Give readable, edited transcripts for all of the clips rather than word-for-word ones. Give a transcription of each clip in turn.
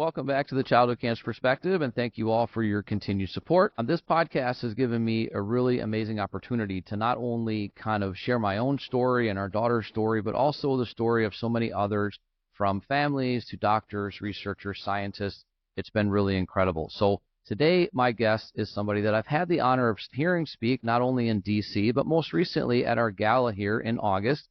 Welcome back to the Childhood Cancer Perspective, and thank you all for your continued support. This podcast has given me a really amazing opportunity to not only kind of share my own story and our daughter's story, but also the story of so many others, from families to doctors, researchers, scientists. It's been really incredible. So today, my guest is somebody that I've had the honor of hearing speak, not only in D.C., but most recently at our gala here in August,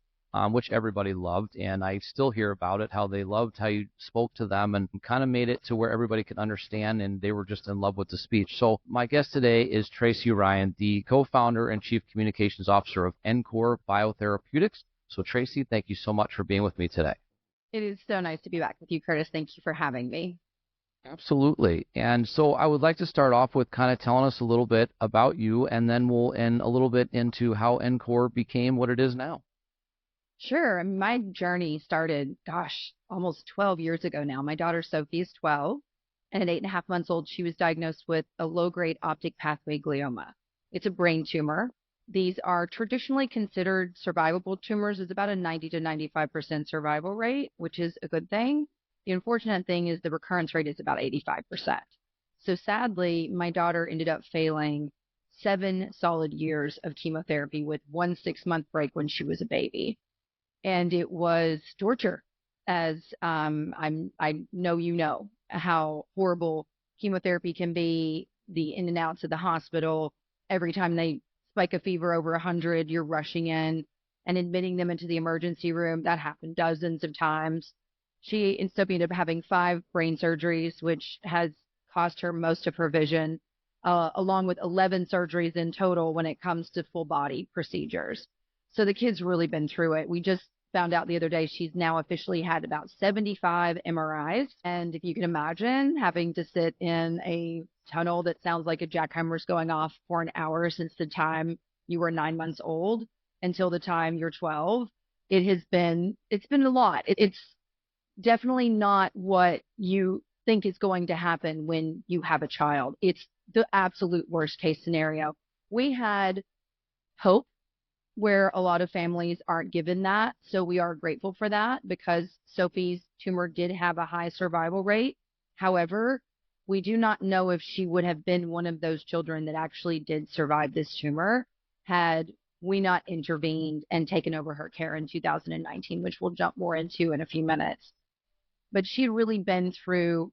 which everybody loved, and I still hear about it, how they loved how you spoke to them and kind of made it to where everybody could understand, and they were just in love with the speech. So my guest today is Tracy Ryan, the co-founder and chief communications officer of Nkore Biotherapeutics. So Tracy, thank you so much for being with me today. It is so nice to be back with you, Curtis. Thank you for having me. Absolutely. And so I would like to start off with kind of telling us a little bit about you, and then we'll end a little bit into how Nkore became what it is now. Sure. My journey started, almost 12 years ago now. My daughter Sophie is 12, and at 8.5 months old, she was diagnosed with a low-gradeoptic pathway glioma. It's a brain tumor. These are traditionally considered survivable tumors. It's about a 90 to 95% survival rate, which is a good thing. The unfortunate thing is the recurrence rate is about 85%. So sadly, my daughter ended up failing 7 solid years of chemotherapy with 1 6-month break when she was a baby. And it was torture, as I know you know how horrible chemotherapy can be, the in and outs of the hospital. Every time they spike a fever over 100, you're rushing in and admitting them into the emergency room. That happened dozens of times. She ended up having 5 brain surgeries, which has cost her most of her vision, along with 11 surgeries in total when it comes to full body procedures. So the kid's really been through it. We just found out the other day she's now officially had about 75 MRIs. And if you can imagine having to sit in a tunnel that sounds like a jackhammer's going off for an hour since the time you were 9 months old until the time you're 12, it's been a lot. It's definitely not what you think is going to happen when you have a child. It's the absolute worst case scenario. We had hope where a lot of families aren't given that. So we are grateful for that because Sophie's tumor did have a high survival rate. However, we do not know if she would have been one of those children that actually did survive this tumor had we not intervened and taken over her care in 2019, which we'll jump more into in a few minutes. But she'd really been through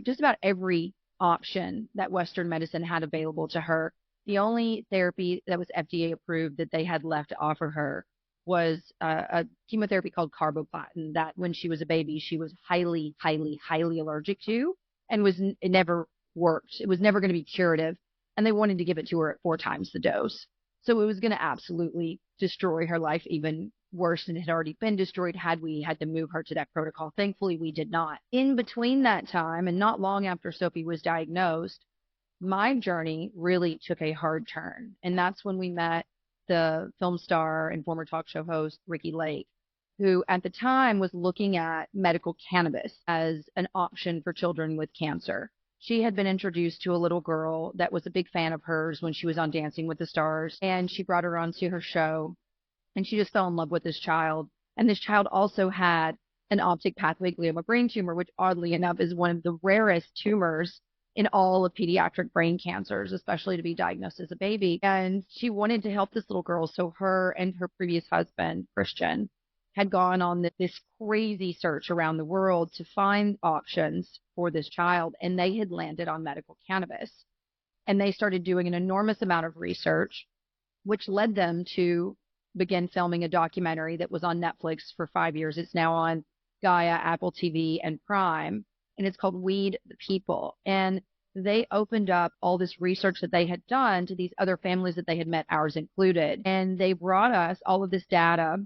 just about every option that Western medicine had available to her. The only therapy that was FDA approved that they had left to offer her was a chemotherapy called carboplatin that when she was a baby, she was highly, highly, highly allergic to, and it never worked. It was never going to be curative, and they wanted to give it to her at 4 times the dose. So it was going to absolutely destroy her life even worse than it had already been destroyed had we had to move her to that protocol. Thankfully, we did not. In between that time, and not long after Sophie was diagnosed, my journey really took a hard turn. And that's when we met the film star and former talk show host, Ricky Lake, who at the time was looking at medical cannabis as an option for children with cancer. She had been introduced to a little girl that was a big fan of hers when she was on Dancing with the Stars, and she brought her onto her show, and she just fell in love with this child. And this child also had an optic pathway glioma brain tumor, which oddly enough is one of the rarest tumors in all of pediatric brain cancers, especially to be diagnosed as a baby. And she wanted to help this little girl. So her and her previous husband, Christian, had gone on this crazy search around the world to find options for this child. And they had landed on medical cannabis. And they started doing an enormous amount of research, which led them to begin filming a documentary that was on Netflix for 5 years. It's now on Gaia, Apple TV, and Prime. And it's called Weed the People. And they opened up all this research that they had done to these other families that they had met, ours included. And they brought us all of this data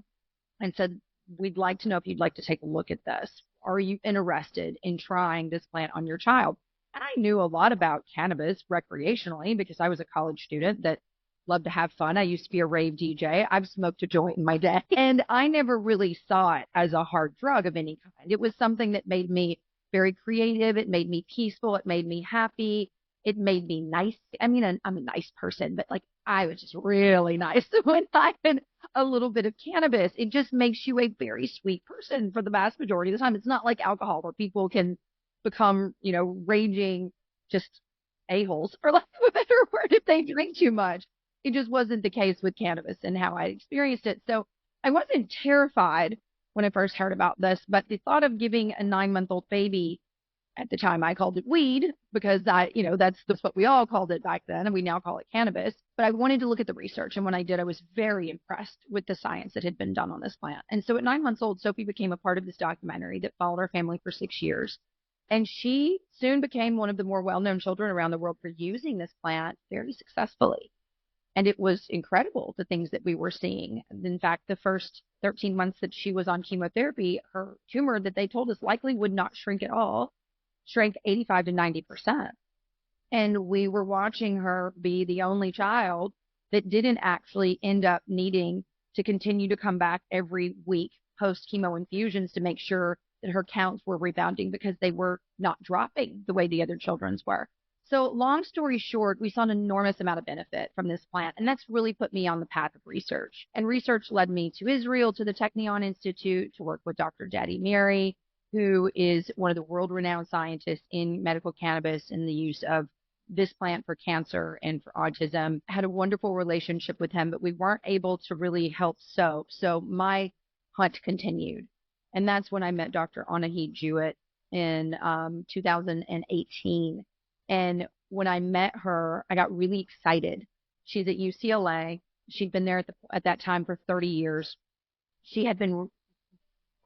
and said, we'd like to know if you'd like to take a look at this. Are you interested in trying this plant on your child? And I knew a lot about cannabis recreationally because I was a college student that loved to have fun. I used to be a rave DJ. I've smoked a joint in my day. And I never really saw it as a hard drug of any kind. It was something that made me very creative. It made me peaceful. It made me happy. It made me nice. I mean, I'm a nice person, but like I was just really nice when I had a little bit of cannabis. It just makes you a very sweet person for the vast majority of the time. It's not like alcohol where people can become, raging just a-holes, for lack of a better word, if they drink too much. It just wasn't the case with cannabis and how I experienced it. So I wasn't terrified when I first heard about this, but the thought of giving a 9-month-old baby, at the time I called it weed because that's what we all called it back then, and we now call it cannabis. But I wanted to look at the research, and when I did, I was very impressed with the science that had been done on this plant. And so at 9 months old, Sophie became a part of this documentary that followed our family for 6 years. And she soon became one of the more well-known children around the world for using this plant very successfully. And it was incredible, the things that we were seeing. In fact, the first 13 months that she was on chemotherapy, her tumor that they told us likely would not shrink at all, shrank 85 to 90%. And we were watching her be the only child that didn't actually end up needing to continue to come back every week post-chemo infusions to make sure that her counts were rebounding because they were not dropping the way the other children's were. So long story short, we saw an enormous amount of benefit from this plant, and that's really put me on the path of research. And research led me to Israel, to the Technion Institute, to work with Dr. Daddy Mary, who is one of the world-renowned scientists in medical cannabis and the use of this plant for cancer and for autism. I had a wonderful relationship with him, but we weren't able to really help Soap. So my hunt continued. And that's when I met Dr. Anahit Jewett in 2018. And when I met her, I got really excited. She's at UCLA. She'd been there at that time for 30 years. She had been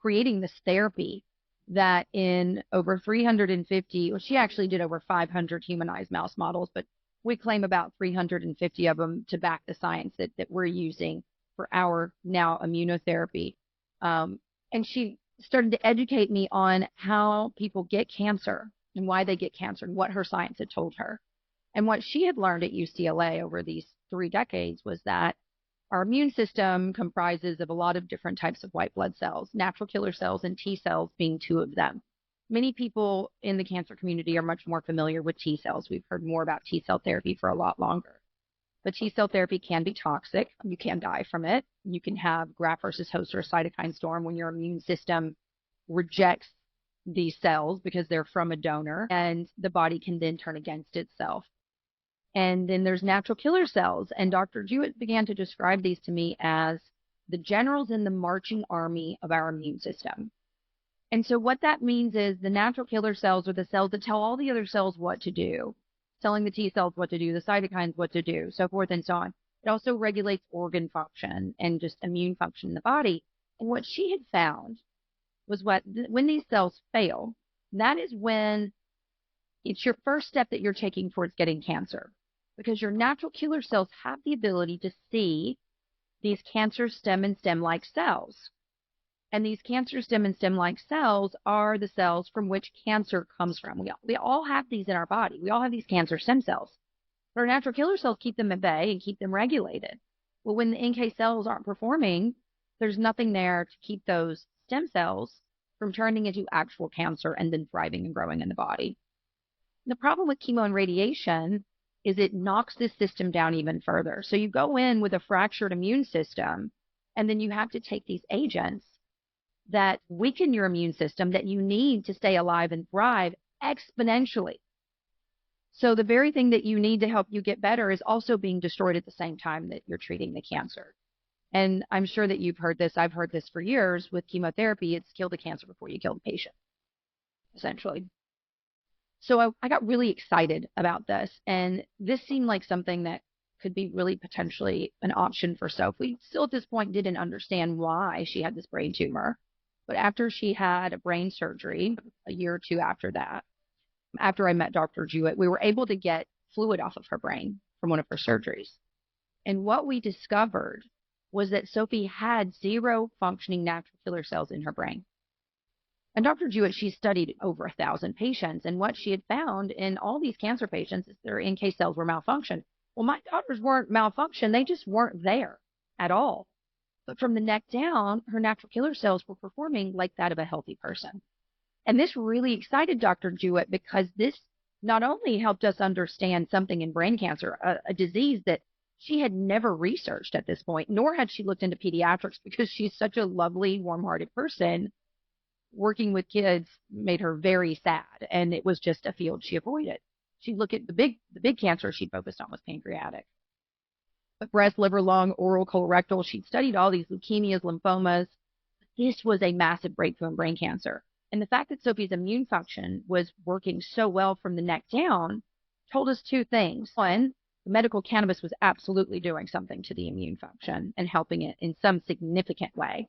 creating this therapy that in over 350, well, she actually did over 500 humanized mouse models, but we claim about 350 of them to back the science that we're using for our now immunotherapy. And she started to educate me on how people get cancer and why they get cancer and what her science had told her. And what she had learned at UCLA over these 3 decades was that our immune system comprises of a lot of different types of white blood cells, natural killer cells and T cells being 2 of them. Many people in the cancer community are much more familiar with T cells. We've heard more about T cell therapy for a lot longer. But T cell therapy can be toxic. You can die from it. You can have graft versus host or a cytokine storm when your immune system rejects these cells because they're from a donor, and the body can then turn against itself. And then there's natural killer cells, and Dr. Jewett began to describe these to me as the generals in the marching army of our immune system. And so what that means is the natural killer cells are the cells that tell all the other cells what to do, telling the T cells what to do, the cytokines what to do, so forth and so on. It also regulates organ function and just immune function in the body. And what she had found was when these cells fail, that is when it's your first step that you're taking towards getting cancer, because your natural killer cells have the ability to see these cancer stem and stem-like cells. And these cancer stem and stem-like cells are the cells from which cancer comes from. We all have these in our body. We all have these cancer stem cells. But our natural killer cells keep them at bay and keep them regulated. Well, when the NK cells aren't performing, there's nothing there to keep those stem cells from turning into actual cancer and then thriving and growing in the body. The problem with chemo and radiation is it knocks this system down even further. So you go in with a fractured immune system, and then you have to take these agents that weaken your immune system that you need to stay alive and thrive exponentially. So the very thing that you need to help you get better is also being destroyed at the same time that you're treating the cancer. And I'm sure that you've heard this. I've heard this for years with chemotherapy. It's kill the cancer before you kill the patient, essentially. So I got really excited about this. And this seemed like something that could be really potentially an option for Sophie. Still at this point didn't understand why she had this brain tumor. But after she had a brain surgery, a year or 2 after that, after I met Dr. Jewett, we were able to get fluid off of her brain from one of her surgeries. And what we discovered was that Sophie had 0 functioning natural killer cells in her brain. And Dr. Jewett, she studied over 1,000 patients, and what she had found in all these cancer patients is their NK cells were malfunctioned. Well, my daughters weren't malfunctioned. They just weren't there at all. But from the neck down, her natural killer cells were performing like that of a healthy person. And this really excited Dr. Jewett because this not only helped us understand something in brain cancer, a disease that she had never researched at this point, nor had she looked into pediatrics because she's such a lovely, warm-hearted person. working with kids made her very sad, and it was just a field she avoided. She'd look at the big cancer she focused on was pancreatic. But breast, liver, lung, oral, colorectal, she'd studied all these leukemias, lymphomas. This was a massive breakthrough in brain cancer. And the fact that Sophie's immune function was working so well from the neck down told us two things. One, the medical cannabis was absolutely doing something to the immune function and helping it in some significant way.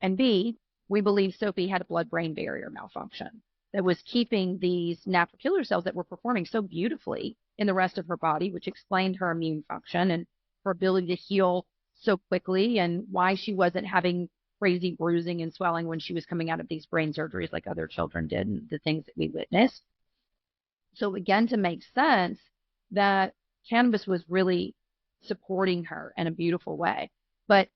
And B, we believe Sophie had a blood-brain barrier malfunction that was keeping these natural killer cells that were performing so beautifully in the rest of her body, which explained her immune function and her ability to heal so quickly and why she wasn't having crazy bruising and swelling when she was coming out of these brain surgeries like other children did and the things that we witnessed. So it began to make sense that cannabis was really supporting her in a beautiful way. But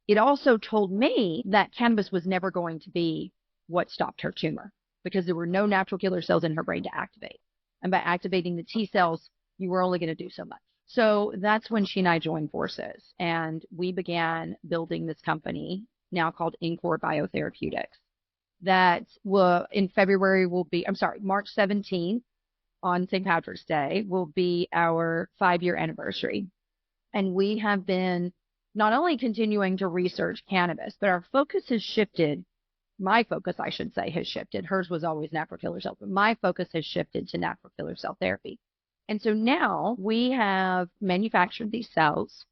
it also told me that cannabis was never going to be what stopped her tumor because there were no natural killer cells in her brain to activate. And by activating the T cells, you were only going to do so much. So that's when she and I joined forces, and we began building this company now called Nkore Biotherapeutics. That will, in February will be, March 17th on St. Patrick's Day will be our 5-year anniversary. And we have been not only continuing to research cannabis, but our focus has shifted. My focus, I should say, has shifted. Hers was always natural killer cells, but my focus has shifted to natural killer cell therapy. And so now we have manufactured these cells.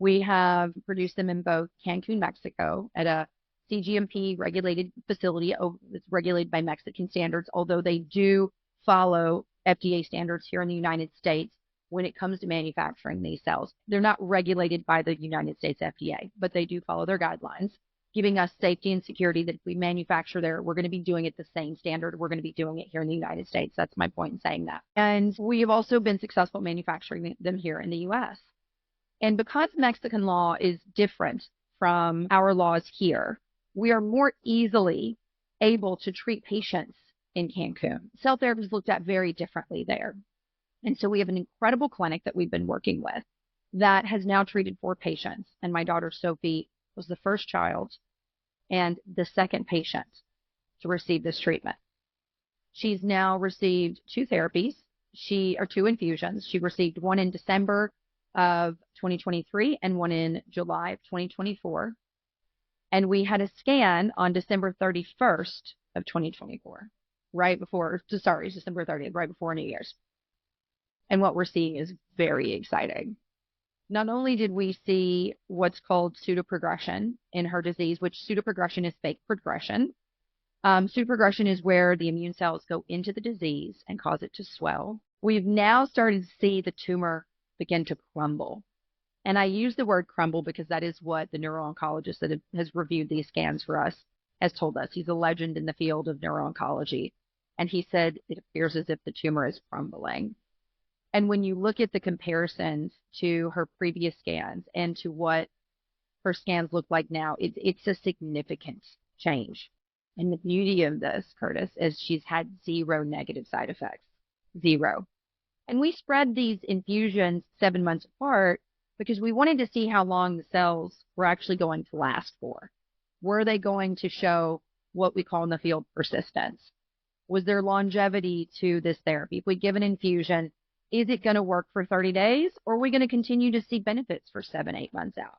We have produced them in both Cancun, Mexico, at a CGMP regulated facility. It's regulated by Mexican standards, although they do follow FDA standards here in the United States when it comes to manufacturing these cells. They're not regulated by the United States FDA, but they do follow their guidelines, giving us safety and security that if we manufacture there, we're going to be doing it the same standard. We're going to be doing it here in the United States. That's my point in saying that. And we have also been successful manufacturing them here in the U.S. And because Mexican law is different from our laws here, we are more easily able to treat patients in Cancun. Cell therapy is looked at very differently there. And so we have an incredible clinic that we've been working with that has now treated 4 patients. And my daughter Sophie was the first child and the second patient to receive this treatment. She's now received 2 therapies, 2 infusions. She received one in December of 2023 and one in July of 2024. And we had a scan on December 31st of 2024, December 30th, right before New Year's. And what we're seeing is very exciting. Not only did we see what's called pseudoprogression in her disease, which pseudoprogression is fake progression. Pseudoprogression is where the immune cells go into the disease and cause it to swell. We've now started to see the tumor begin to crumble. And I use the word crumble because that is what the neuro-oncologist that has reviewed these scans for us has told us. He's a legend in the field of neuro-oncology. And he said it appears as if the tumor is crumbling. And when you look at the comparisons to her previous scans and to what her scans look like now, it's a significant change. And the beauty of this, Curtis, is she's had 0 negative side effects. 0. And we spread these infusions 7 months apart because we wanted to see how long the cells were actually going to last for. Were they going to show what we call in the field persistence? Was there longevity to this therapy? If we give an infusion, is it going to work for 30 days, or are we going to continue to see benefits for 7-8 months out?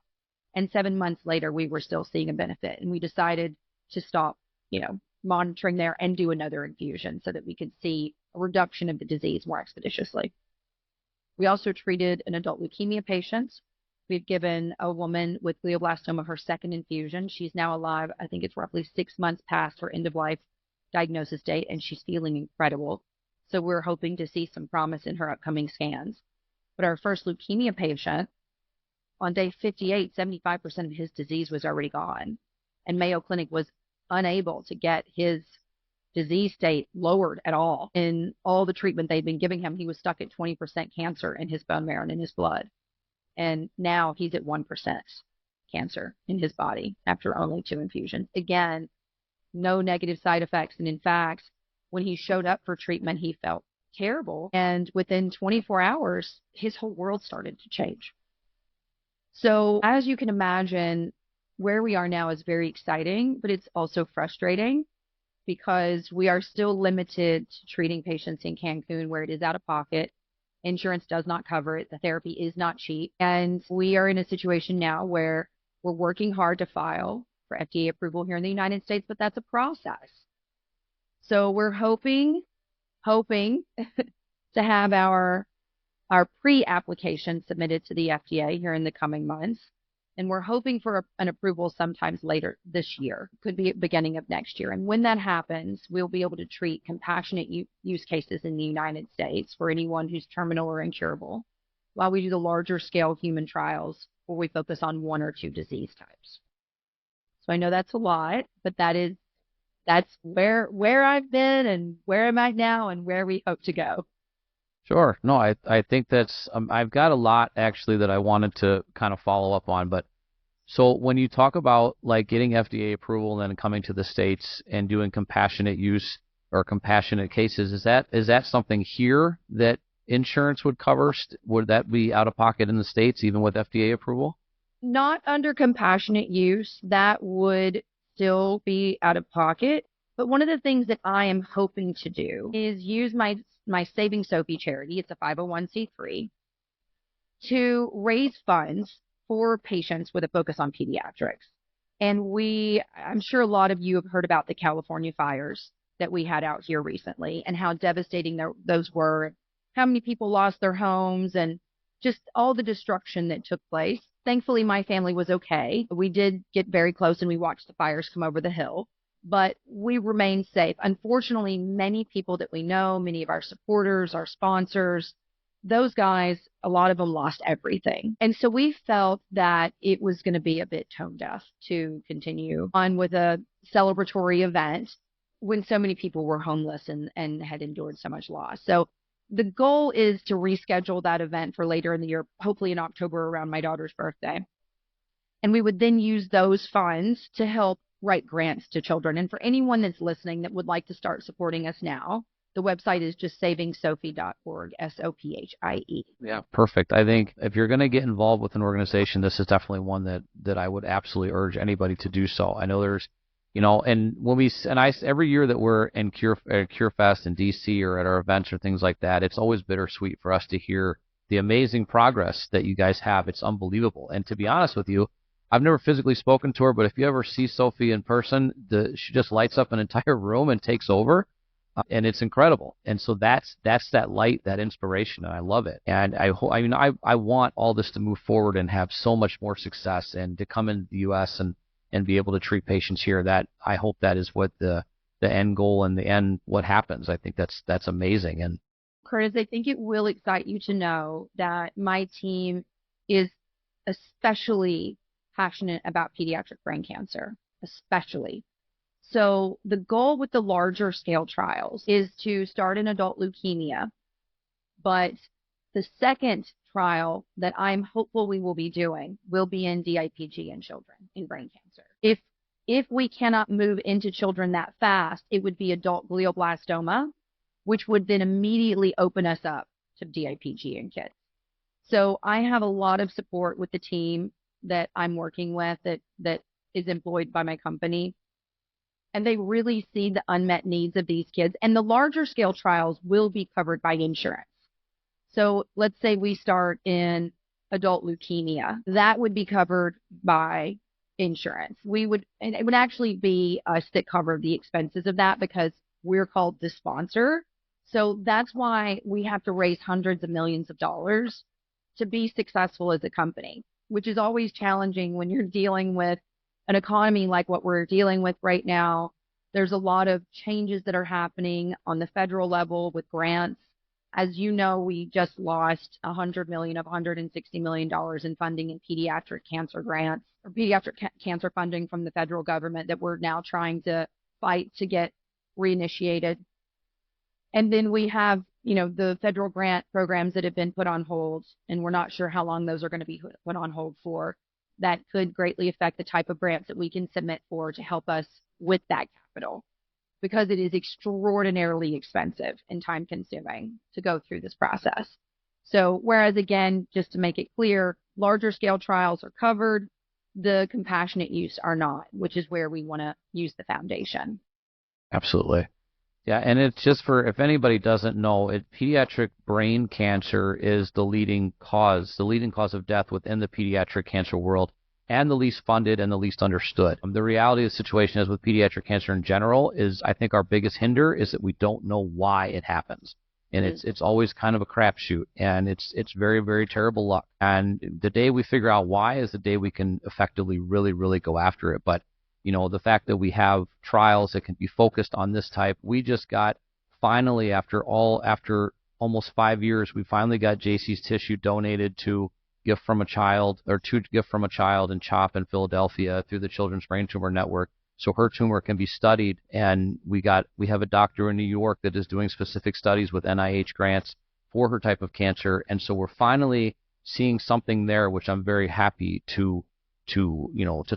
And 7 months later, we were still seeing a benefit, and we decided to stop, monitoring there and do another infusion so that we could see a reduction of the disease more expeditiously. We also treated an adult leukemia patient. We've given a woman with glioblastoma her second infusion. She's now alive. I think it's roughly 6 months past her end-of-life diagnosis date, and she's feeling incredible. So we're hoping to see some promise in her upcoming scans. But our first leukemia patient, on day 58, 75% of his disease was already gone. And Mayo Clinic was unable to get his disease state lowered at all. In all the treatment they'd been giving him, he was stuck at 20% cancer in his bone marrow and in his blood. And now he's at 1% cancer in his body after only 2 infusions. Again, no negative side effects. And in fact, when he showed up for treatment, he felt terrible. And within 24 hours, his whole world started to change. So as you can imagine, where we are now is very exciting, but it's also frustrating because we are still limited to treating patients in Cancun where it is out of pocket. Insurance does not cover it. The therapy is not cheap. And we are in a situation now where we're working hard to file for FDA approval here in the United States, but that's a process. So we're hoping to have our pre-application submitted to the FDA here in the coming months. And we're hoping for an approval sometimes later this year, could be at the beginning of next year. And when that happens, we'll be able to treat compassionate use cases in the United States for anyone who's terminal or incurable, while we do the larger scale human trials where we focus on one or two disease types. So I know that's a lot, but that's where I've been and where I'm at now and where we hope to go. Sure. No, I think that's, I've got a lot actually that I wanted to kind of follow up on. But so when you talk about like getting FDA approval and then coming to the States and doing compassionate use or compassionate cases, is that something here that insurance would cover? Would that be out of pocket in the States, even with FDA approval? Not under compassionate use. That would still be out of pocket. But one of the things that I am hoping to do is use my Saving Sophie charity, it's a 501c3, to raise funds for patients with a focus on pediatrics. And I'm sure a lot of you have heard about the California fires that we had out here recently and how devastating those were, how many people lost their homes and just all the destruction that took place. Thankfully, my family was okay. We did get very close and we watched the fires come over the hill, but we remained safe. Unfortunately, many people that we know, many of our supporters, our sponsors, those guys, a lot of them lost everything. And so we felt that it was going to be a bit tone deaf to continue on with a celebratory event when so many people were homeless and had endured so much loss. So the goal is to reschedule that event for later in the year, hopefully in October around my daughter's birthday. And we would then use those funds to help write grants to children. And for anyone that's listening that would like to start supporting us now, the website is just savingsophie.org, SOPHIE. Yeah, perfect. I think if you're going to get involved with an organization, this is definitely one that I would absolutely urge anybody to do so. I know there's, and every year that we're in CureFest in DC or at our events or things like that, it's always bittersweet for us to hear the amazing progress that you guys have. It's unbelievable. And to be honest with you, I've never physically spoken to her, but if you ever see Sophie in person, she just lights up an entire room and takes over. And it's incredible. And so that's that light, that inspiration, and I love it. And I want all this to move forward and have so much more success and to come into the U.S. and be able to treat patients here. That I hope that is what the end goal and the end what happens. I think that's amazing. And Curtis, I think it will excite you to know that my team is especially passionate about pediatric brain cancer, especially. So the goal with the larger scale trials is to start in adult leukemia, but the second trial that I'm hopeful we will be doing will be in DIPG in children in brain cancer. If we cannot move into children that fast, it would be adult glioblastoma, which would then immediately open us up to DIPG in kids. So I have a lot of support with the team that I'm working with that is employed by my company. And they really see the unmet needs of these kids. And the larger scale trials will be covered by insurance. So let's say we start in adult leukemia. That would be covered by insurance. And it would actually be us that cover the expenses of that because we're called the sponsor. So that's why we have to raise hundreds of millions of dollars to be successful as a company, which is always challenging when you're dealing with an economy like what we're dealing with right now. There's a lot of changes that are happening on the federal level with grants. As you know, we just lost $100 million of $160 million in funding in pediatric cancer grants or pediatric cancer funding from the federal government that we're now trying to fight to get reinitiated. And then we have, the federal grant programs that have been put on hold, and we're not sure how long those are going to be put on hold for. That could greatly affect the type of grants that we can submit for to help us with that capital, because it is extraordinarily expensive and time consuming to go through this process. So whereas, again, just to make it clear, larger scale trials are covered, the compassionate use are not, which is where we want to use the foundation. Absolutely. Yeah, and it's just for, if anybody doesn't know, pediatric brain cancer is the leading cause of death within the pediatric cancer world, and the least funded and the least understood. The reality of the situation is with pediatric cancer in general is, I think our biggest hinder is that we don't know why it happens. And it's always kind of a crapshoot, and it's very, very terrible luck. And the day we figure out why is the day we can effectively really, really go after it. But the fact that we have trials that can be focused on this type, we just got, finally, after almost 5 years, we finally got JC's tissue donated to Gift from a Child in CHOP in Philadelphia through the Children's Brain Tumor Network, so her tumor can be studied. And we have a doctor in New York that is doing specific studies with NIH grants for her type of cancer. And so we're finally seeing something there, which I'm very happy to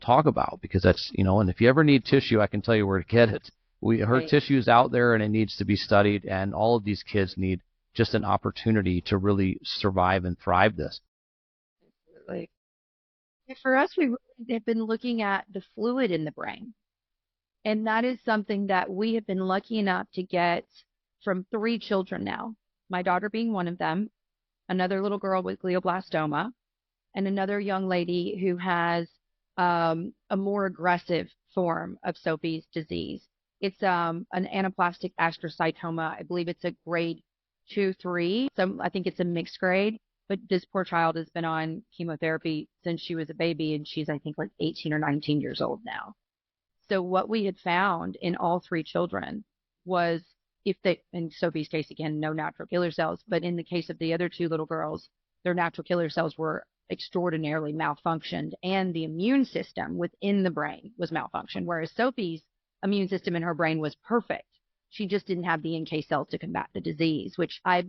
talk about, because that's, and if you ever need tissue, I can tell you where to get it. Her tissue's out there and it needs to be studied, and all of these kids need just an opportunity to really survive and thrive this. Absolutely. For us, we really have been looking at the fluid in the brain. And that is something that we have been lucky enough to get from 3 children now, my daughter being one of them, another little girl with glioblastoma, and another young lady who has a more aggressive form of Sophie's disease. It's an anaplastic astrocytoma. I believe it's a grade 2-3. So I think it's a mixed grade. But this poor child has been on chemotherapy since she was a baby, and she's, I think, like 18 or 19 years old now. So what we had found in all 3 children was, in Sophie's case, again, no natural killer cells, but in the case of the other 2 little girls, their natural killer cells were extraordinarily malfunctioned, and the immune system within the brain was malfunctioned, whereas Sophie's immune system in her brain was perfect. She just didn't have the NK cells to combat the disease, which I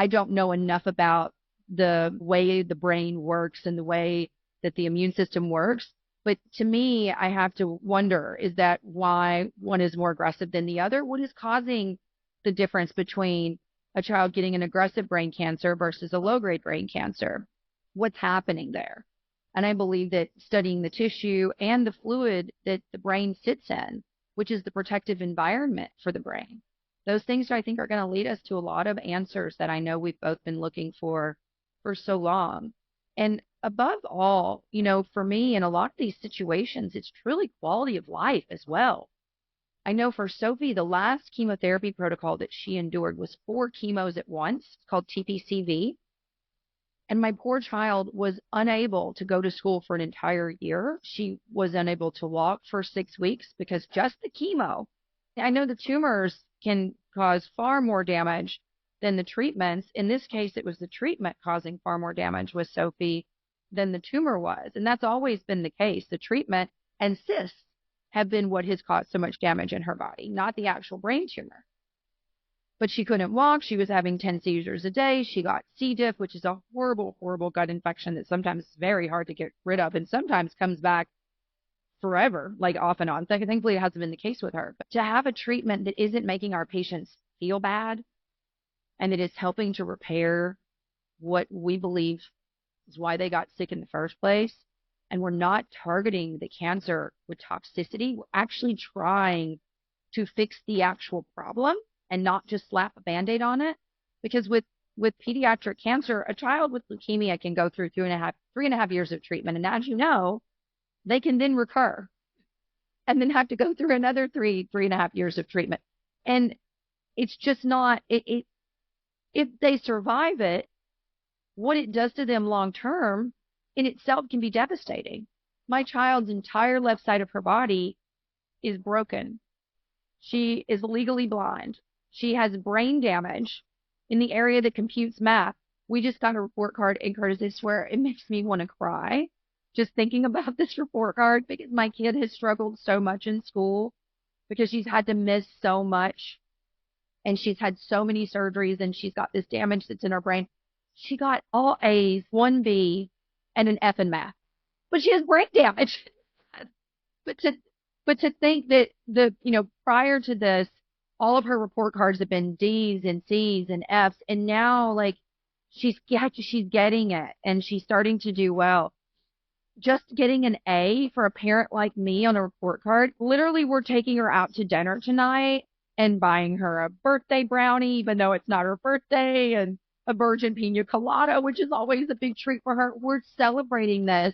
don't know enough about the way the brain works and the way that the immune system works. But to me, I have to wonder, is that why one is more aggressive than the other? What is causing the difference between a child getting an aggressive brain cancer versus a low-grade brain cancer? What's happening there? And I believe that studying the tissue and the fluid that the brain sits in, which is the protective environment for the brain, those things I think are going to lead us to a lot of answers that I know we've both been looking for so long. And above all, for me, in a lot of these situations, it's truly quality of life as well. I know for Sophie, the last chemotherapy protocol that she endured was 4 chemos at once. It's called TPCV. And my poor child was unable to go to school for an entire year. She was unable to walk for 6 weeks because just the chemo. I know the tumors can cause far more damage than the treatments. In this case, it was the treatment causing far more damage with Sophie than the tumor was. And that's always been the case. The treatment and cysts have been what has caused so much damage in her body, not the actual brain tumor. But she couldn't walk. She was having 10 seizures a day. She got C. diff, which is a horrible, horrible gut infection that sometimes is very hard to get rid of and sometimes comes back forever, like off and on. Thankfully, it hasn't been the case with her. But to have a treatment that isn't making our patients feel bad and that is helping to repair what we believe is why they got sick in the first place, and we're not targeting the cancer with toxicity, we're actually trying to fix the actual problem and not just slap a Band-Aid on it. Because with pediatric cancer, a child with leukemia can go through 3.5 years of treatment. And as you know, they can then recur and then have to go through another 3.5 years of treatment. And it's just not, if they survive it, what it does to them long term in itself can be devastating. My child's entire left side of her body is broken. She is legally blind. She has brain damage in the area that computes math. We just got a report card in Curtis, I swear it makes me want to cry just thinking about this report card, because my kid has struggled so much in school because she's had to miss so much and she's had so many surgeries and she's got this damage that's in her brain. She got all A's, 1 B, and an F in math, but she has brain damage. But to think that prior to this, all of her report cards have been D's and C's and F's, and now like she's getting it and she's starting to do well. just getting an A for a parent like me on a report card. Literally, we're taking her out to dinner tonight and buying her a birthday brownie, even though it's not her birthday, and a virgin pina colada, which is always a big treat for her. We're celebrating this.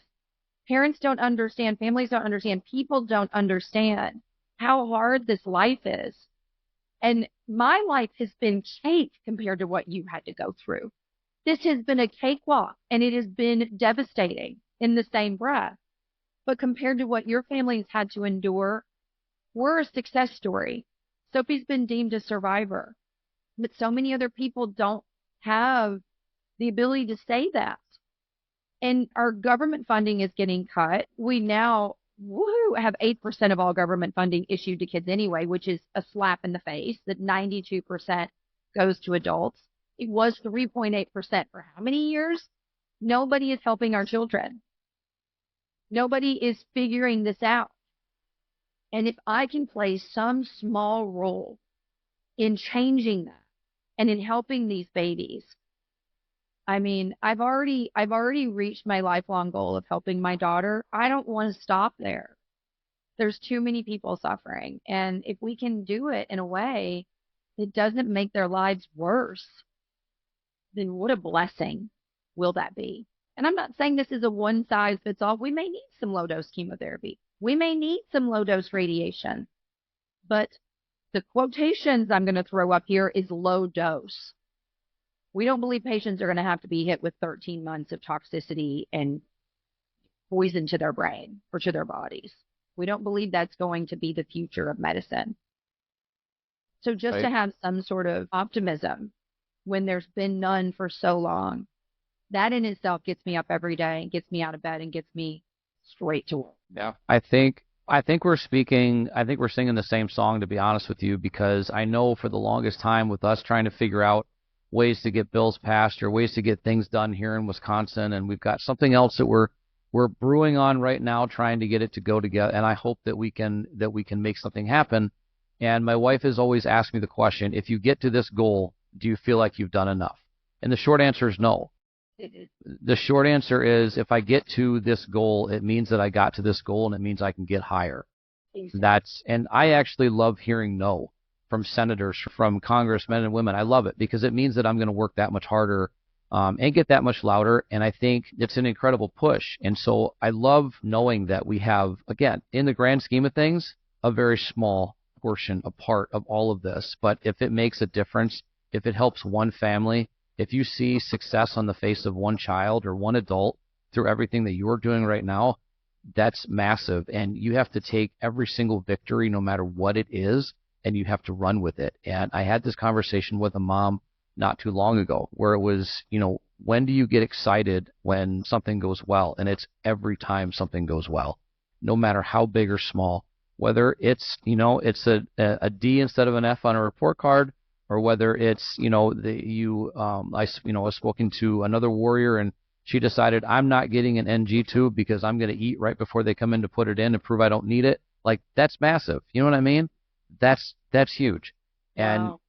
Parents don't understand, families don't understand, people don't understand how hard this life is. And my life has been cake compared to what you had to go through. This has been a cakewalk, and it has been devastating in the same breath. But compared to what your family has had to endure, we're a success story. Sophie's been deemed a survivor, but so many other people don't have the ability to say that. And our government funding is getting cut. We now have 8% of all government funding issued to kids anyway, which is a slap in the face, that 92% goes to adults. It was 3.8% for how many years? Nobody is helping our children. Nobody is figuring this out. And if I can play some small role in changing that and in helping these babies, I mean, I've already reached my lifelong goal of helping my daughter. I don't want to stop there. There's too many people suffering. And if we can do it in a way that doesn't make their lives worse, then what a blessing will that be? And I'm not saying this is a one size fits all. We may need some low dose chemotherapy. We may need some low dose radiation. But the quotations I'm going to throw up here is low dose. We don't believe patients are going to have to be hit with 13 months of toxicity and poison to their brain or to their bodies. We don't believe that's going to be the future of medicine. So just to have some sort of optimism when there's been none for so long, that in itself gets me up every day and gets me out of bed and gets me straight to work. Yeah. I think we're singing the same song, to be honest with you, because I know for the longest time with us trying to figure out ways to get bills passed or ways to get things done here in Wisconsin, and we've got something else that we're brewing on right now, trying to get it to go together, and I hope that we can make something happen. And my wife has always asked me the question, if you get to this goal, do you feel like you've done enough? And the short answer is no. The short answer is, if I get to this goal, it means that I got to this goal, and it means I can get higher. And I actually love hearing no from senators, from congressmen and women. I love it because it means that I'm going to work that much harder and get that much louder. And I think it's an incredible push. And so I love knowing that we have, again, in the grand scheme of things, a very small portion, a part of all of this. But if it makes a difference, if it helps one family, if you see success on the face of one child or one adult through everything that you're doing right now, that's massive. And you have to take every single victory, no matter what it is, and you have to run with it. And I had this conversation with a mom not too long ago where it was, when do you get excited when something goes well? And it's every time something goes well, no matter how big or small, whether it's, it's a D instead of an F on a report card, or whether it's, I was spoken to another warrior and she decided, I'm not getting an NG tube because I'm going to eat right before they come in to put it in and prove I don't need it. Like, that's massive. You know what I mean? That's huge. Wow.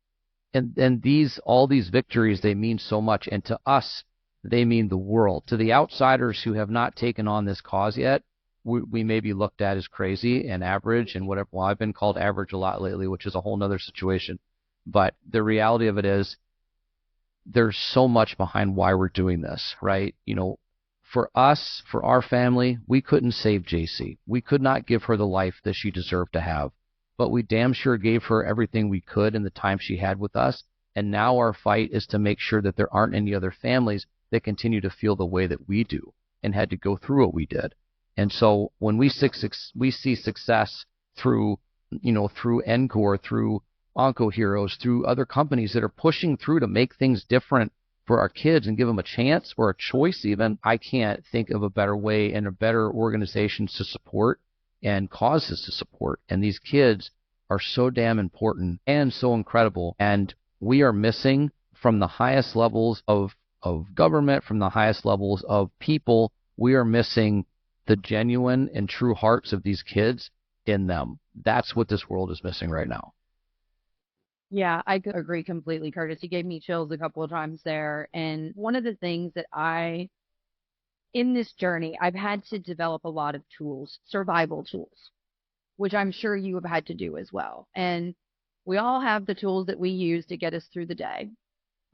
And all these victories, they mean so much. And to us, they mean the world. To the outsiders who have not taken on this cause yet, we may be looked at as crazy and average and whatever. Well, I've been called average a lot lately, which is a whole nother situation. But the reality of it is, there's so much behind why we're doing this, right? For us, for our family, we couldn't save JC. We could not give her the life that she deserved to have. But we damn sure gave her everything we could in the time she had with us. And now our fight is to make sure that there aren't any other families that continue to feel the way that we do and had to go through what we did. And so when we see success through Nkore, through Onco Heroes, through other companies that are pushing through to make things different for our kids and give them a chance or a choice even, I can't think of a better way and a better organizations to support and causes to support. And these kids are so damn important and so incredible. And we are missing, from the highest levels of government, from the highest levels of people, we are missing the genuine and true hearts of these kids in them. That's what this world is missing right now. Yeah, I agree completely, Curtis. You gave me chills a couple of times there. And one of the things that I in this journey, I've had to develop a lot of tools, survival tools, which I'm sure you have had to do as well. And we all have the tools that we use to get us through the day.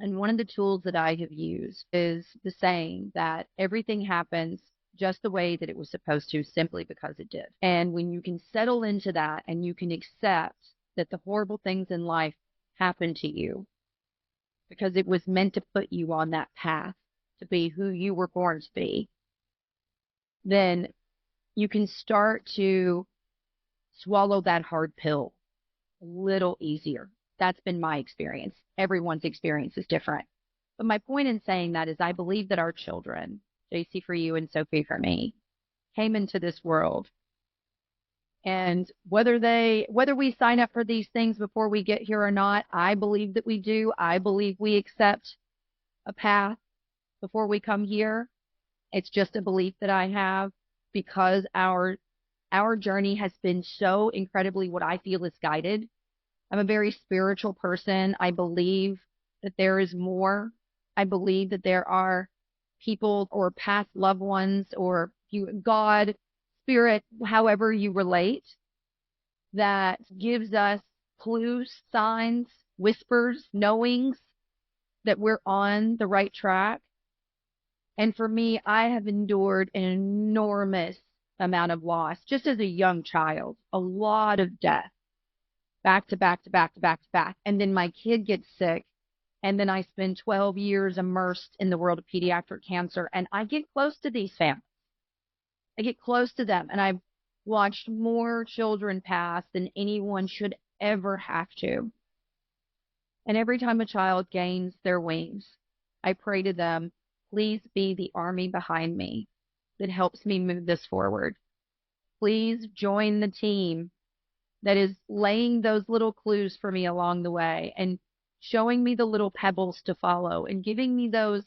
And one of the tools that I have used is the saying that everything happens just the way that it was supposed to, simply because it did. And when you can settle into that and you can accept that the horrible things in life happen to you because it was meant to put you on that path to be who you were born to be, then you can start to swallow that hard pill a little easier. That's been my experience. Everyone's experience is different. But my point in saying that is I believe that our children, JC for you and Sophie for me, came into this world. And whether we sign up for these things before we get here or not, I believe that we do. I believe we accept a path before we come here. It's just a belief that I have because our journey has been so incredibly what I feel is guided. I'm a very spiritual person. I believe that there is more. I believe that there are people or past loved ones or God, spirit, however you relate, that gives us clues, signs, whispers, knowings that we're on the right track. And for me, I have endured an enormous amount of loss just as a young child, a lot of death, back to back to back to back to back. And then my kid gets sick. And then I spend 12 years immersed in the world of pediatric cancer. And I get close to these families. I get close to them. And I've watched more children pass than anyone should ever have to. And every time a child gains their wings, I pray to them, please be the army behind me that helps me move this forward. Please join the team that is laying those little clues for me along the way and showing me the little pebbles to follow and giving me those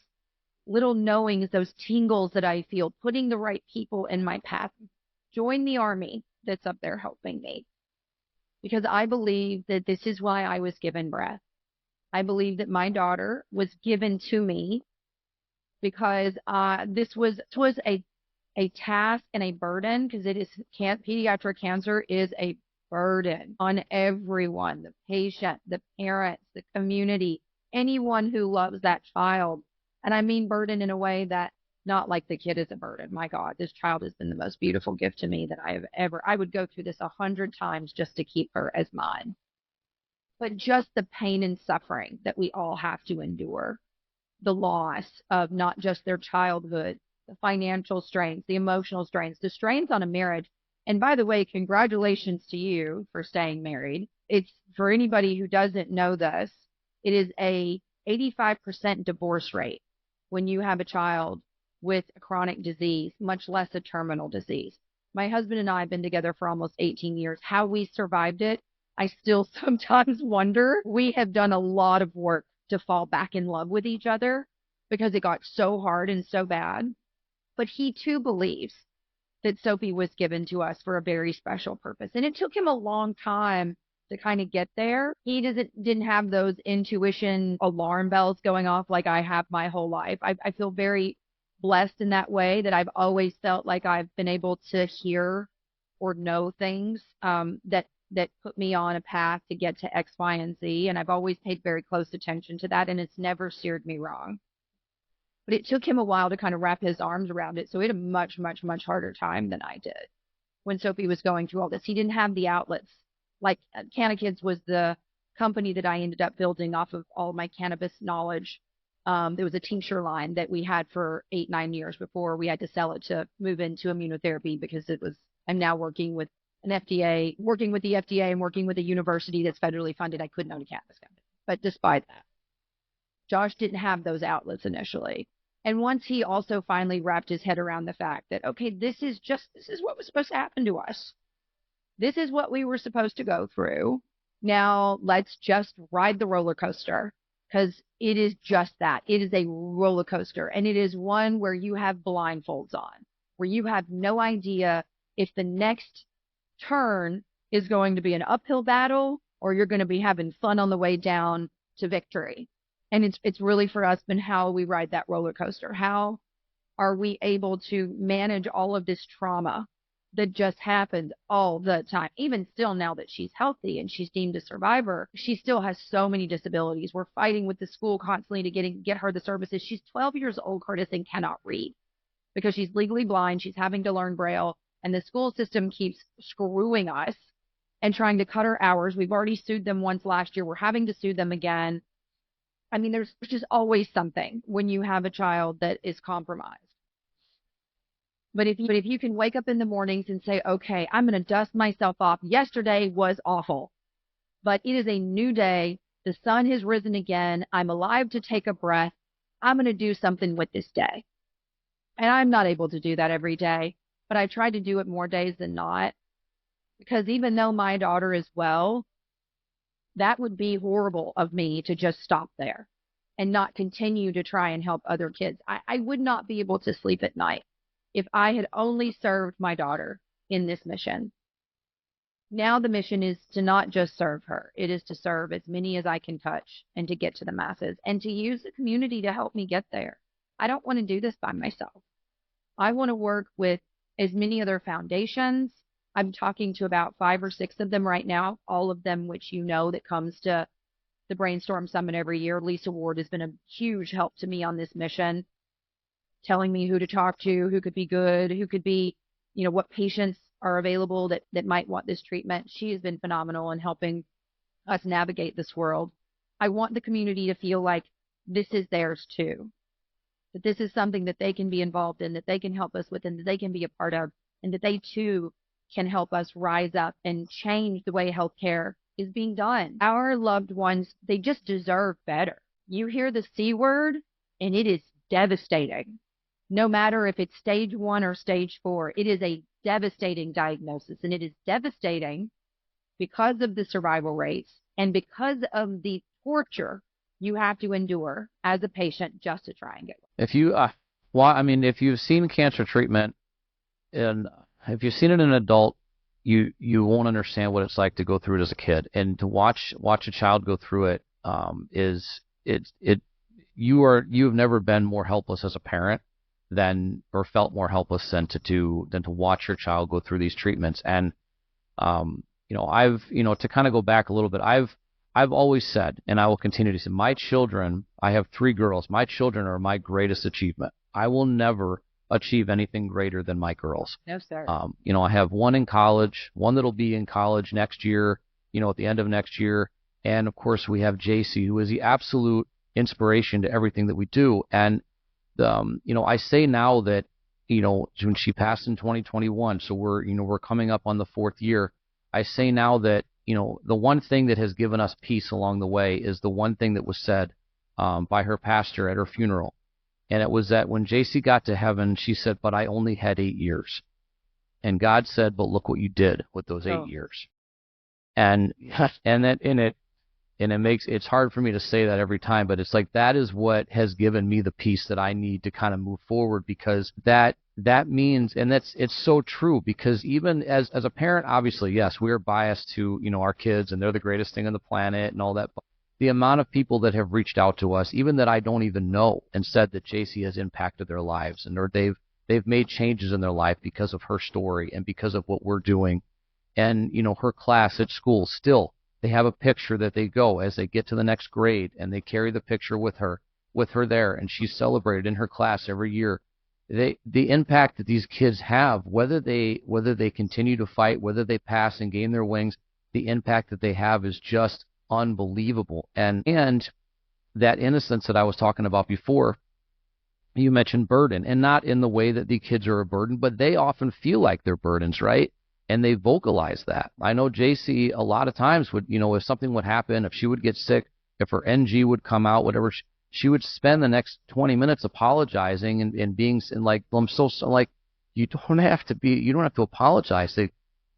little knowings, those tingles that I feel, putting the right people in my path. Join the army that's up there helping me. Because I believe that this is why I was given breath. I believe that my daughter was given to me because this was a task and a burden, because pediatric cancer is a burden on everyone, the patient, the parents, the community, anyone who loves that child. And I mean burden in a way that not like the kid is a burden. My God, this child has been the most beautiful gift to me that I would go through this 100 times just to keep her as mine. But just the pain and suffering that we all have to endure, the loss of not just their childhood, the financial strains, the emotional strains, the strains on a marriage. And by the way, congratulations to you for staying married. It's for anybody who doesn't know this, it is a 85% divorce rate when you have a child with a chronic disease, much less a terminal disease. My husband and I have been together for almost 18 years. How we survived it, I still sometimes wonder. We have done a lot of work to fall back in love with each other because it got so hard and so bad. But he too believes that Sophie was given to us for a very special purpose. And it took him a long time to kind of get there. He didn't have those intuition alarm bells going off like I have my whole life. I feel very blessed in that way, that I've always felt like I've been able to hear or know things that put me on a path to get to X, Y, and Z. And I've always paid very close attention to that, and it's never steered me wrong. But it took him a while to kind of wrap his arms around it. So he had a much, much, much harder time than I did when Sophie was going through all this. He didn't have the outlets. Like CannaKids was the company that I ended up building off of all of my cannabis knowledge. There was a tincture line that we had for 8-9 years before we had to sell it to move into immunotherapy, because I'm now working with the FDA and working with a university that's federally funded. I couldn't own a cannabis company. But despite that, Josh didn't have those outlets initially. And once he also finally wrapped his head around the fact that, okay, this is what was supposed to happen to us. This is what we were supposed to go through. Now let's just ride the roller coaster, because it is just that. It is a roller coaster, and it is one where you have blindfolds on, where you have no idea if the next turn is going to be an uphill battle or you're going to be having fun on the way down to victory. And it's really for us been how we ride that roller coaster. How are we able to manage all of this trauma that just happens all the time? Even still, now that she's healthy and she's deemed a survivor, she still has so many disabilities. We're fighting with the school constantly to get her the services. She's 12 years old, Curtis, and cannot read because she's legally blind. She's having to learn Braille, and the school system keeps screwing us and trying to cut her hours. We've already sued them once last year. We're having to sue them again. I mean, there's just always something when you have a child that is compromised. But if you can wake up in the mornings and say, okay, I'm going to dust myself off. Yesterday was awful, but it is a new day. The sun has risen again. I'm alive to take a breath. I'm going to do something with this day. And I'm not able to do that every day, but I try to do it more days than not, because even though my daughter is well, that would be horrible of me to just stop there and not continue to try and help other kids. I would not be able to sleep at night if I had only served my daughter in this mission. Now the mission is to not just serve her. It is to serve as many as I can touch and to get to the masses and to use the community to help me get there. I don't want to do this by myself. I want to work with as many other foundations. I'm talking to about 5 or 6 of them right now, all of them which you know that comes to the Brainstorm Summit every year. Lisa Ward has been a huge help to me on this mission, telling me who to talk to, who could be good, who could be, what patients are available that might want this treatment. She has been phenomenal in helping us navigate this world. I want the community to feel like this is theirs too, that this is something that they can be involved in, that they can help us with, and that they can be a part of, and that they too can help us rise up and change the way healthcare is being done. Our loved ones, they just deserve better. You hear the C word, and it is devastating. No matter if it's stage 1 or stage 4, it is a devastating diagnosis, and it is devastating because of the survival rates and because of the torture you have to endure as a patient just to try and get one. If you've seen cancer treatment, and if you've seen it in an adult, you won't understand what it's like to go through it as a kid, and to watch a child go through it you've never been more helpless as a parent or felt more helpless than to watch your child go through these treatments. And to kind of go back a little bit, I've always said, and I will continue to say, my children, I have 3 girls, my children are my greatest achievement. I will never achieve anything greater than my girls. No, sir. I have one in college, one that'll be in college next year, at the end of next year. And of course we have JC, who is the absolute inspiration to everything that we do. And, I say now that, when she passed in 2021, so we're coming up on the 4th year. I say now that, the one thing that has given us peace along the way is the one thing that was said by her pastor at her funeral. And it was that when JC got to heaven, she said, but I only had 8 years. And God said, but look what you did with those 8 years. And it's hard for me to say that every time, but it's like, that is what has given me the peace that I need to kind of move forward, because that means, and it's so true, because even as a parent, obviously, yes, we are biased to, our kids, and they're the greatest thing on the planet and all that. But the amount of people that have reached out to us, even that I don't even know, and said that JC has impacted their lives, or they've made changes in their life because of her story and because of what we're doing. And, her class at school, still, they have a picture that they go as they get to the next grade, and they carry the picture with her there, and she's celebrated in her class every year. The impact that these kids have, whether they continue to fight, whether they pass and gain their wings, the impact that they have is just unbelievable. And that innocence that I was talking about before, you mentioned burden, and not in the way that the kids are a burden, but they often feel like they're burdens, right? And they vocalize that. I know JC a lot of times would, if something would happen, if she would get sick, if her NG would come out, whatever, she would spend the next 20 minutes apologizing and being like, I'm so like, you don't have to apologize.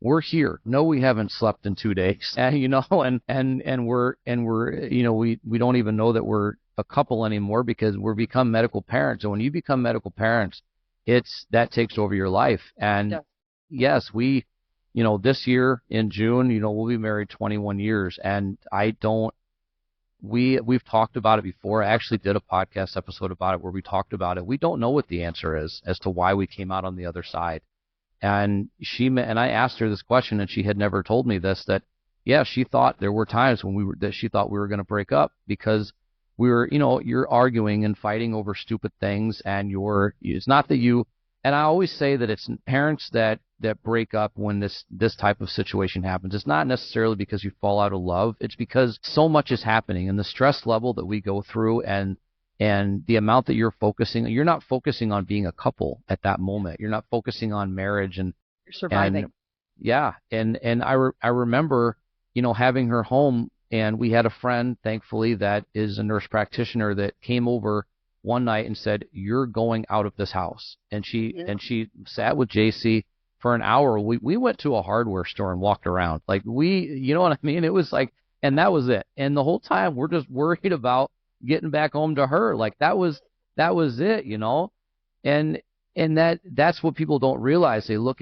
We're here. No, we haven't slept in 2 days, and we're we don't even know that we're a couple anymore, because we're become medical parents. And when you become medical parents, that takes over your life. And yes, we, this year in June, we'll be married 21 years, and I don't we've talked about it before. I actually did a podcast episode about it where we talked about it. We don't know what the answer is as to why we came out on the other side. And I asked her this question, and she had never told me this, that yeah, she thought there were times when she thought we were going to break up because we were, you're arguing and fighting over stupid things, and it's not that you, and I always say that it's parents that break up when this type of situation happens. It's not necessarily because you fall out of love. It's because so much is happening, and the stress level that we go through, and the amount that you're not focusing on being a couple at that moment. You're not focusing on marriage and you're surviving. And I remember, having her home, and we had a friend, thankfully, that is a nurse practitioner that came over one night and said, "You're going out of this house." And she sat with JC for an hour. We went to a hardware store and walked around. Like you know what I mean? It was like, and that was it. And the whole time we're just worried about getting back home to her. Like that was it, and that's what people don't realize. They look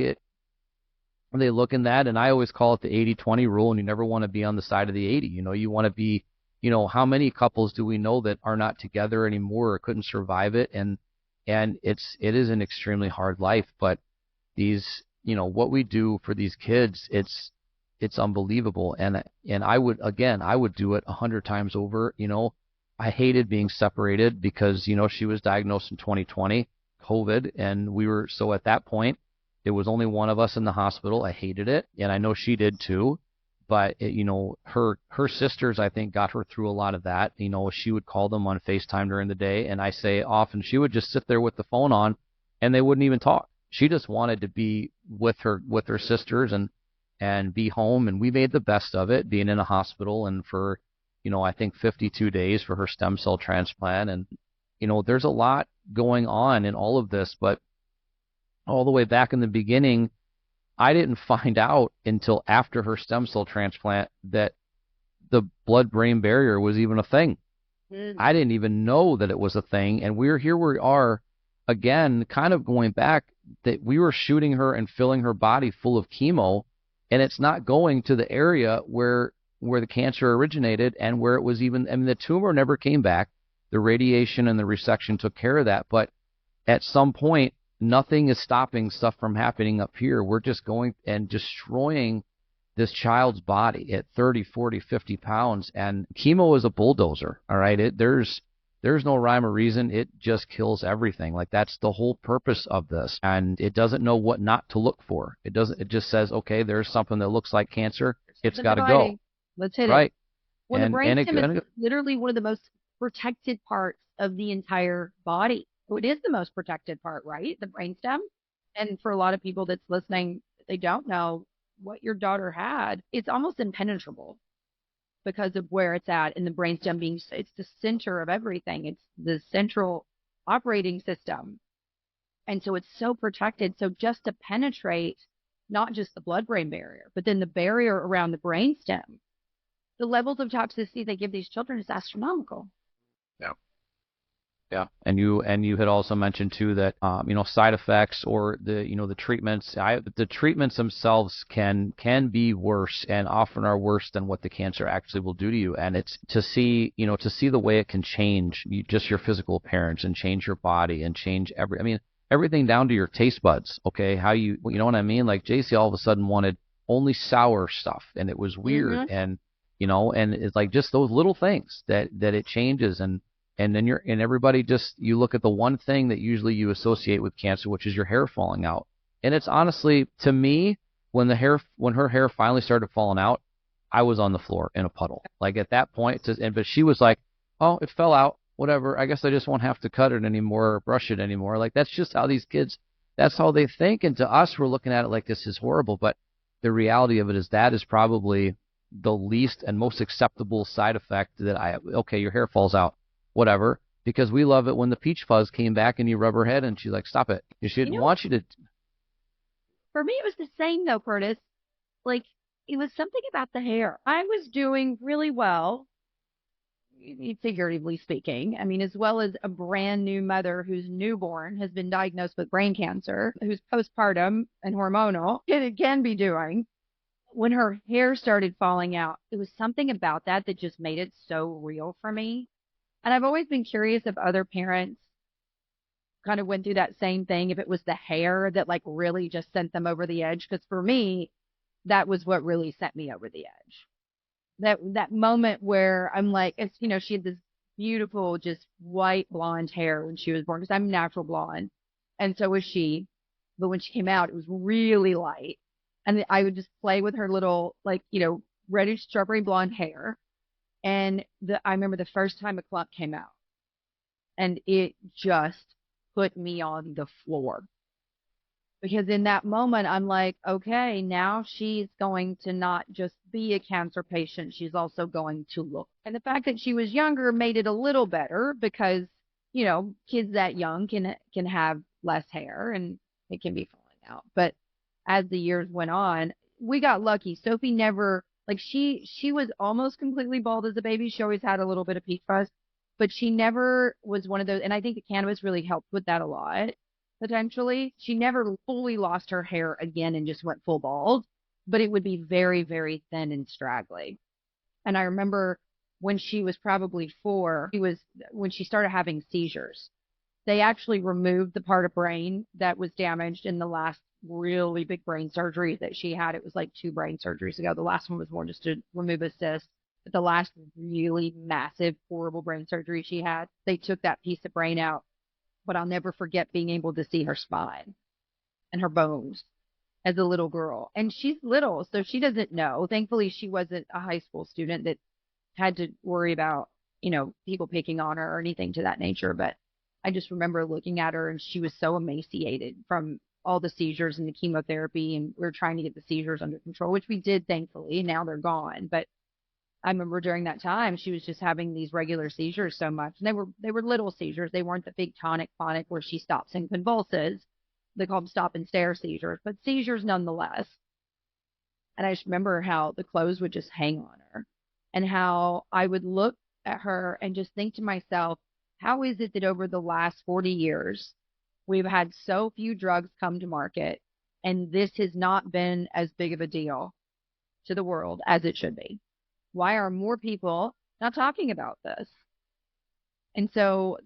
in that, and I always call it the 80-20 rule, and you never want to be on the side of the 80. You want to be, how many couples do we know that are not together anymore or couldn't survive it? And it is an extremely hard life, but these, what we do for these kids, it's unbelievable. And I would do it 100 times over. I hated being separated because, she was diagnosed in 2020, COVID, and so at that point, there was only one of us in the hospital. I hated it, and I know she did too. But her sisters, I think, got her through a lot of that. She would call them on FaceTime during the day, and I say often she would just sit there with the phone on, and they wouldn't even talk. She just wanted to be with her sisters and be home, and we made the best of it, being in a hospital and for I think 52 days for her stem cell transplant. And there's a lot going on in all of this, but all the way back in the beginning, I didn't find out until after her stem cell transplant that the blood-brain barrier was even a thing. I didn't even know that it was a thing. And we are, again, kind of going back, that we were shooting her and filling her body full of chemo, and it's not going to the area where the cancer originated and where it was the tumor never came back. The radiation and the resection took care of that. But at some point, nothing is stopping stuff from happening up here. We're just going and destroying this child's body at 30, 40, 50 pounds. And chemo is a bulldozer, all right? There's no rhyme or reason. It just kills everything. Like, that's the whole purpose of this. And it doesn't know what not to look for. It just says, okay, there's something that looks like cancer. It's got to go. Let's hit it. Well, the brainstem is literally one of the most protected parts of the entire body. So it is the most protected part, right? The brainstem. And for a lot of people that's listening, they don't know what your daughter had. It's almost impenetrable because of where it's at, in the brainstem it's the center of everything. It's the central operating system. And so it's so protected. So just to penetrate not just the blood-brain barrier, but then the barrier around the brainstem, the levels of toxicity they give these children is astronomical. Yeah. And you had also mentioned too that, side effects or the treatments, the treatments themselves can be worse and often are worse than what the cancer actually will do to you. And it's to see the way it can change just your physical appearance and change your body and change everything down to your taste buds. Okay. How you know what I mean? Like JC all of a sudden wanted only sour stuff, and it was weird. Mm-hmm. And, and it's like just those little things that it changes. And then everybody you look at the one thing that usually you associate with cancer, which is your hair falling out. And it's honestly, to me, when her hair finally started falling out, I was on the floor in a puddle. Like at that point, but she was like, "Oh, it fell out. Whatever. I guess I just won't have to cut it anymore or brush it anymore." Like that's just how these kids, that's how they think. And to us, we're looking at it like this is horrible. But the reality of it is that is probably the least and most acceptable side effect okay, your hair falls out. Whatever, because we love it when the peach fuzz came back and you rub her head and she's like, "Stop it." She didn't want you to. For me, it was the same though, Curtis. Like, it was something about the hair. I was doing really well, figuratively speaking. As well as a brand new mother whose newborn has been diagnosed with brain cancer, who's postpartum and hormonal, it can be doing. when her hair started falling out, it was something about that that just made it so real for me. And I've always been curious if other parents kind of went through that same thing, if it was the hair that like really just sent them over the edge. Because for me, that was what really sent me over the edge. That moment where I'm like, it's, she had this beautiful, just white blonde hair when she was born, because I'm natural blonde, and so was she. But when she came out, it was really light, and I would just play with her little, like, reddish strawberry blonde hair. And I remember the first time a clump came out, and it just put me on the floor. Because in that moment, I'm like, okay, now she's going to not just be a cancer patient, she's also going to look. And the fact that she was younger made it a little better because, kids that young can have less hair and it can be falling out. But as the years went on, we got lucky. Sophie never, like, she was almost completely bald as a baby. She always had a little bit of peach fuzz, but she never was one of those. And I think the cannabis really helped with that a lot. Potentially, she never fully lost her hair again and just went full bald, but it would be very, very thin and straggly. And I remember when she was probably 4, when she started having seizures. They actually removed the part of brain that was damaged in the last really big brain surgery that she had. It was like 2 brain surgeries ago. The last one was more just to remove a cyst. But the last really massive, horrible brain surgery she had, they took that piece of brain out. But I'll never forget being able to see her spine and her bones as a little girl. And she's little, so she doesn't know. Thankfully, she wasn't a high school student that had to worry about, people picking on her or anything to that nature. But I just remember looking at her, and she was so emaciated from all the seizures and the chemotherapy, and we were trying to get the seizures under control, which we did, thankfully. Now they're gone. But I remember during that time, she was just having these regular seizures so much. And they were little seizures. They weren't the big tonic-clonic where she stops and convulses. They call them stop and stare seizures, but seizures nonetheless. And I just remember how the clothes would just hang on her, and how I would look at her and just think to myself, how is it that over the last 40 years, we've had so few drugs come to market, and this has not been as big of a deal to the world as it should be? Why are more people not talking about this? And so,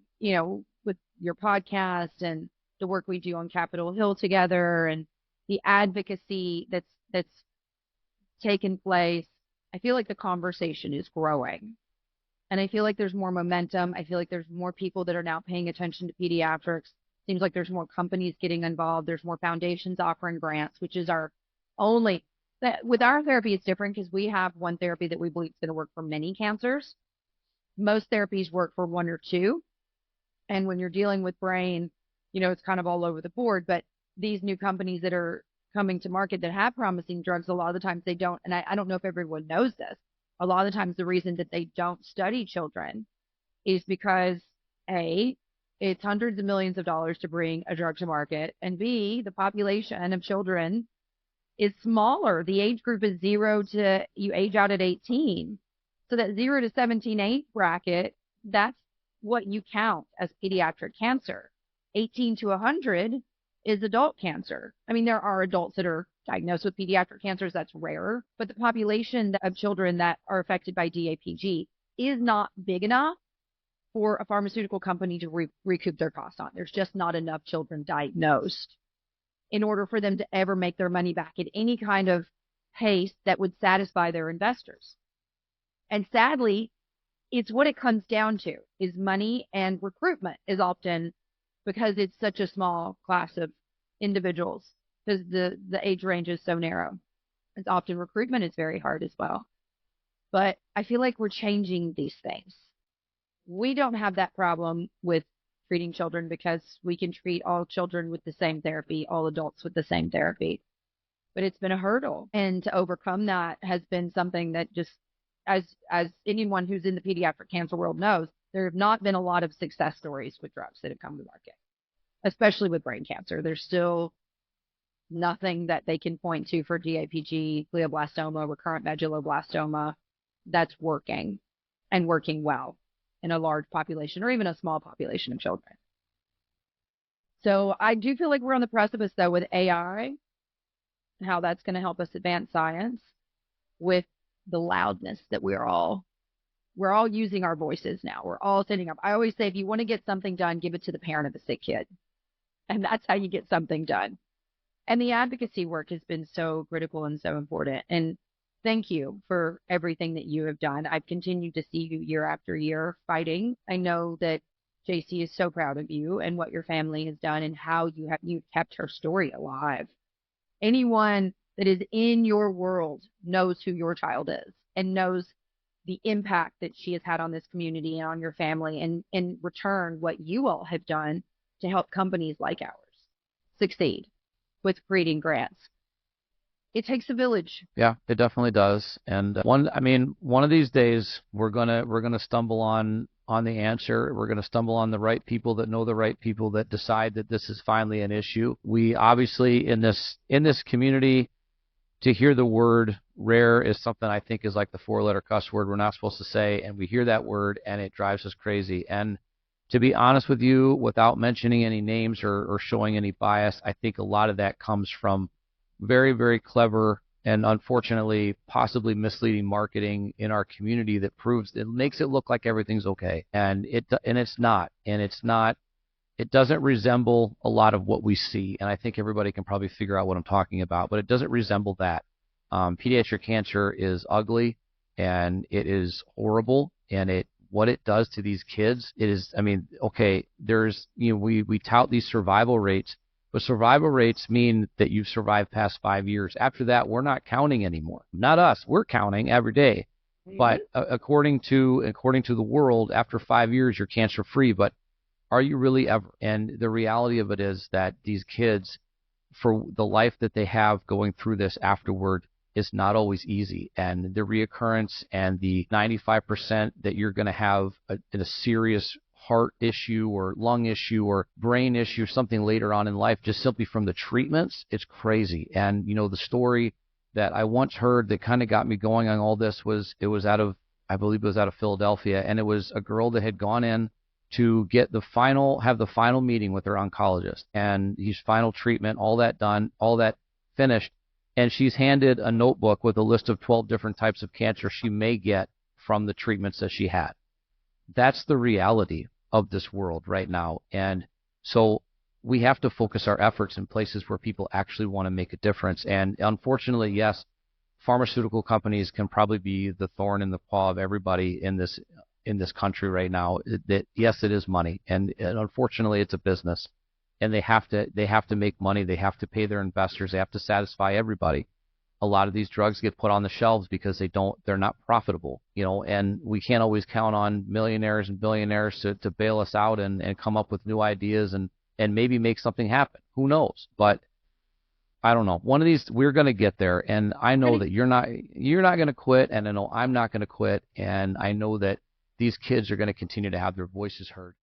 with your podcast and the work we do on Capitol Hill together and the advocacy that's taken place, I feel like the conversation is growing. And I feel like there's more momentum. I feel like there's more people that are now paying attention to pediatrics. Seems like there's more companies getting involved. There's more foundations offering grants, which is our only. With our therapy, it's different because we have one therapy that we believe is going to work for many cancers. Most therapies work for 1 or 2. And when you're dealing with brain, it's kind of all over the board. But these new companies that are coming to market that have promising drugs, a lot of the times they don't. And I don't know if everyone knows this. A lot of the times the reason that they don't study children is because, A, it's hundreds of millions of dollars to bring a drug to market. And B, the population of children is smaller. The age group is 0 to, you age out at 18. So that 0 to 17 age bracket, that's what you count as pediatric cancer. 18 to 100 is adult cancer. I mean, there are adults that are diagnosed with pediatric cancers. That's rare. But the population of children that are affected by DAPG is not big enough for a pharmaceutical company to recoup their costs on. There's just not enough children diagnosed in order for them to ever make their money back at any kind of pace that would satisfy their investors. And sadly, it's what it comes down to is money, and recruitment is often, because it's such a small class of individuals, because the age range is so narrow. It's often recruitment is very hard as well. But I feel like we're changing these things. We don't have that problem with treating children because we can treat all children with the same therapy, all adults with the same therapy. But it's been a hurdle. And to overcome that has been something that just, as anyone who's in the pediatric cancer world knows, there have not been a lot of success stories with drugs that have come to market, especially with brain cancer. There's still nothing that they can point to for DAPG, glioblastoma, recurrent medulloblastoma that's working and working well in a large population or even a small population of children. So I do feel like we're on the precipice, though, with AI how that's going to help us advance science with the loudness that we're all using our voices now. We're all sitting up. I always say, if you want to get something done, give it to the parent of a sick kid. And that's how you get something done. And the advocacy work has been so critical and so important. And thank you for everything that you have done. I've continued to see you year after year fighting. I know that JC is so proud of you and what your family has done and how you've kept her story alive. Anyone that is in your world knows who your child is and knows the impact that she has had on this community and on your family, and in return, what you all have done to help companies like ours succeed with creating grants. It takes a village. Yeah, it definitely does. And one of these days we're gonna stumble on the answer. We're gonna stumble on the right people that know the right people that decide that this is finally an issue. We obviously in this community, to hear the word rare is something I think is like the 4-letter cuss word we're not supposed to say, and we hear that word and it drives us crazy. And to be honest with you, without mentioning any names or showing any bias, I think a lot of that comes from very, very clever and unfortunately possibly misleading marketing in our community that makes it look like everything's okay. And it's not. It doesn't resemble a lot of what we see, and I think everybody can probably figure out what I'm talking about, but it doesn't resemble that. Pediatric cancer is ugly, and it is horrible, and what it does to these kids, we tout these survival rates, but survival rates mean that you've survived past 5 years. After that, we're not counting anymore. Not us. We're counting every day. Mm-hmm. But according to the world, after 5 years, you're cancer-free, but are you really ever? And the reality of it is that these kids, for the life that they have going through this afterward, is not always easy. And the reoccurrence and the 95% that you're going to have a serious heart issue or lung issue or brain issue, something later on in life, just simply from the treatments, it's crazy. And, the story that I once heard that kind of got me going on all this I believe it was out of Philadelphia, and it was a girl that had gone in to have the final meeting with her oncologist and his final treatment, all that done, all that finished. And she's handed a notebook with a list of 12 different types of cancer she may get from the treatments that she had. That's the reality of this world right now. And so we have to focus our efforts in places where people actually want to make a difference. And unfortunately, yes, pharmaceutical companies can probably be the thorn in the paw of everybody in this country right now. Yes, it is money, and unfortunately it's a business, and they have to make money. They have to pay their investors. They have to satisfy everybody. A lot of these drugs get put on the shelves because they're not profitable, and we can't always count on millionaires and billionaires to bail us out and come up with new ideas and maybe make something happen. Who knows? But I don't know. One of these, we're going to get there, and I know that you're not going to quit, and I know I'm not going to quit, and I know that these kids are going to continue to have their voices heard.